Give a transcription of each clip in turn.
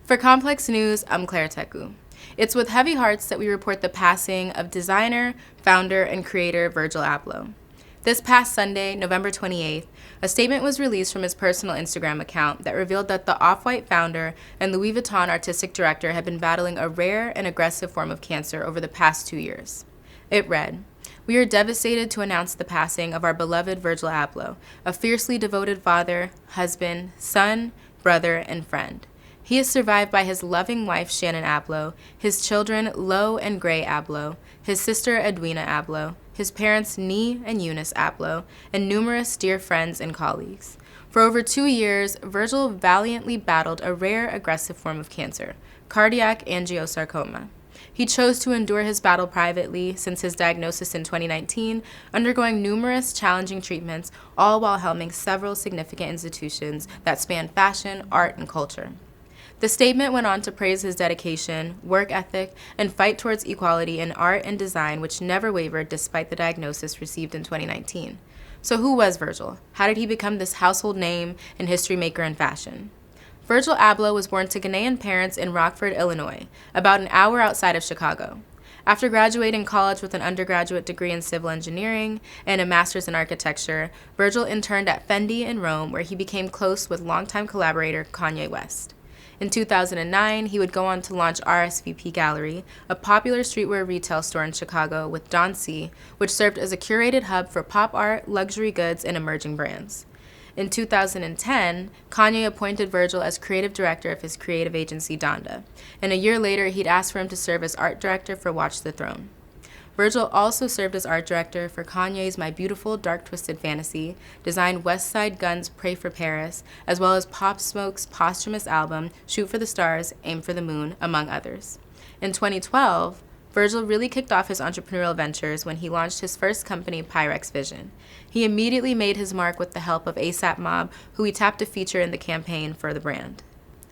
For Complex News, I'm Claire Teku. It's with heavy hearts that we report the passing of designer, founder, and creator Virgil Abloh. This past Sunday, November 28th, a statement was released from his personal Instagram account that revealed that the Off-White founder and Louis Vuitton artistic director had been battling a rare and aggressive form of cancer over the past 2 years. It read, "We are devastated to announce the passing of our beloved Virgil Abloh, a fiercely devoted father, husband, son, brother, and friend. He is survived by his loving wife, Shannon Abloh, his children, Lo and Gray Abloh, his sister, Edwina Abloh, his parents, Nee and Eunice Abloh, and numerous dear friends and colleagues. For over 2 years, Virgil valiantly battled a rare, aggressive form of cancer, cardiac angiosarcoma. He chose to endure his battle privately since his diagnosis in 2019, undergoing numerous challenging treatments, all while helming several significant institutions that span fashion, art, and culture." The statement went on to praise his dedication, work ethic, and fight towards equality in art and design, which never wavered despite the diagnosis received in 2019. So who was Virgil? How did he become this household name and history maker in fashion? Virgil Abloh was born to Ghanaian parents in Rockford, Illinois, about an hour outside of Chicago. After graduating college with an undergraduate degree in civil engineering and a master's in architecture, Virgil interned at Fendi in Rome, where he became close with longtime collaborator Kanye West. In 2009, he would go on to launch RSVP Gallery, a popular streetwear retail store in Chicago with Don C., which served as a curated hub for pop art, luxury goods, and emerging brands. In 2010, Kanye appointed Virgil as creative director of his creative agency Donda, and a year later, he'd asked for him to serve as art director for Watch the Throne. Virgil also served as art director for Kanye's My Beautiful Dark Twisted Fantasy, designed West Side Gun's Pray for Paris, as well as Pop Smoke's posthumous album Shoot for the Stars, Aim for the Moon, among others. In 2012, Virgil really kicked off his entrepreneurial ventures when he launched his first company, Pyrex Vision. He immediately made his mark with the help of ASAP Mob, who he tapped to feature in the campaign for the brand.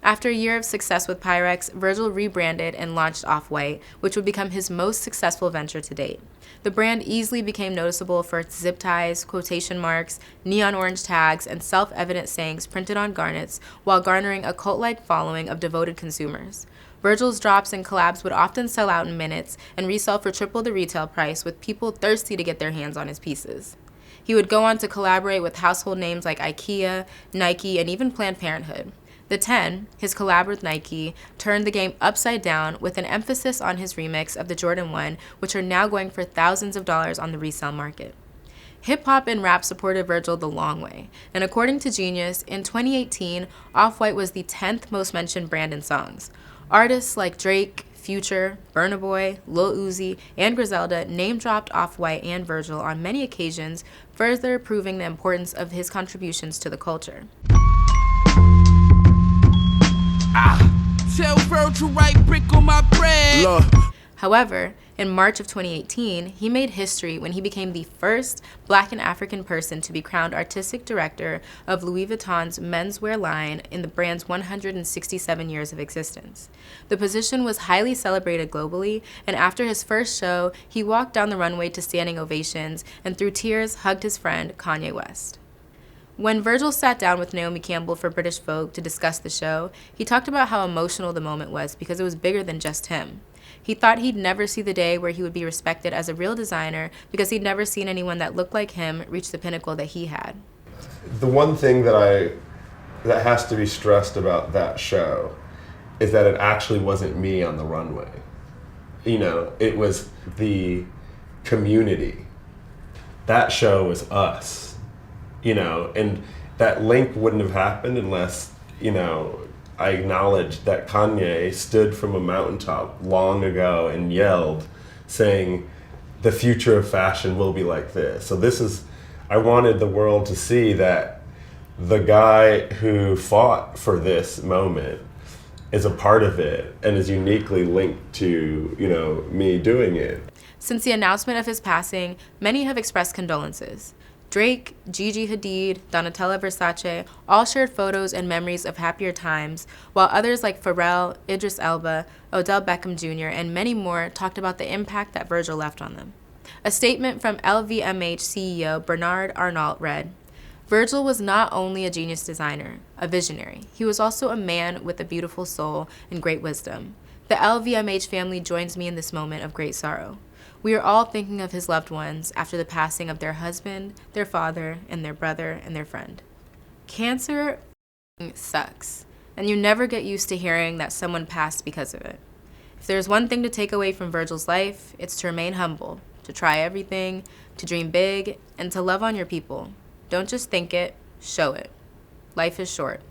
After a year of success with Pyrex, Virgil rebranded and launched Off-White, which would become his most successful venture to date. The brand easily became noticeable for its zip ties, quotation marks, neon orange tags, and self-evident sayings printed on garnets, while garnering a cult-like following of devoted consumers. Virgil's drops and collabs would often sell out in minutes and resell for triple the retail price, with people thirsty to get their hands on his pieces. He would go on to collaborate with household names like IKEA, Nike, and even Planned Parenthood. The 10, his collab with Nike, turned the game upside down with an emphasis on his remix of the Jordan 1, which are now going for thousands of dollars on the resale market. Hip-hop and rap supported Virgil the long way, and according to Genius, in 2018, Off-White was the 10th most mentioned brand in songs. Artists like Drake, Future, Burna Boy, Lil Uzi, and Griselda name-dropped Off-White and Virgil on many occasions, further proving the importance of his contributions to the culture. Tell Virgil right brick on my bread. Look. However, in March of 2018, he made history when he became the first Black and African person to be crowned artistic director of Louis Vuitton's menswear line in the brand's 167 years of existence. The position was highly celebrated globally, and after his first show, he walked down the runway to standing ovations and through tears hugged his friend Kanye West. When Virgil sat down with Naomi Campbell for British Vogue to discuss the show, he talked about how emotional the moment was because it was bigger than just him. He thought he'd never see the day where he would be respected as a real designer because he'd never seen anyone that looked like him reach the pinnacle that he had. The one thing that has to be stressed about that show is that it actually wasn't me on the runway. You know, it was the community. That show was us. You know, and that link wouldn't have happened unless, you know, I acknowledged that Kanye stood from a mountaintop long ago and yelled, saying, the future of fashion will be like this. So I wanted the world to see that the guy who fought for this moment is a part of it and is uniquely linked to, you know, me doing it. Since the announcement of his passing, many have expressed condolences. Drake, Gigi Hadid, Donatella Versace all shared photos and memories of happier times, while others like Pharrell, Idris Elba, Odell Beckham Jr., and many more talked about the impact that Virgil left on them. A statement from LVMH CEO Bernard Arnault read, Virgil was not only a genius designer, a visionary, he was also a man with a beautiful soul and great wisdom. The LVMH family joins me in this moment of great sorrow. We are all thinking of his loved ones after the passing of their husband, their father, and their brother, and their friend. Cancer sucks, and you never get used to hearing that someone passed because of it. If there's one thing to take away from Virgil's life, it's to remain humble, to try everything, to dream big, and to love on your people. Don't just think it, show it. Life is short.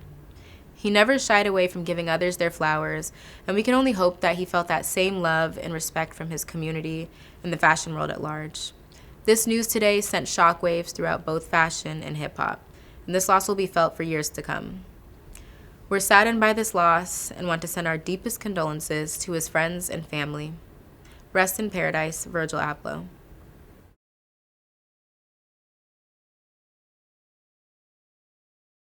He never shied away from giving others their flowers, and we can only hope that he felt that same love and respect from his community and the fashion world at large. This news today sent shockwaves throughout both fashion and hip-hop, and this loss will be felt for years to come. We're saddened by this loss and want to send our deepest condolences to his friends and family. Rest in paradise, Virgil Abloh.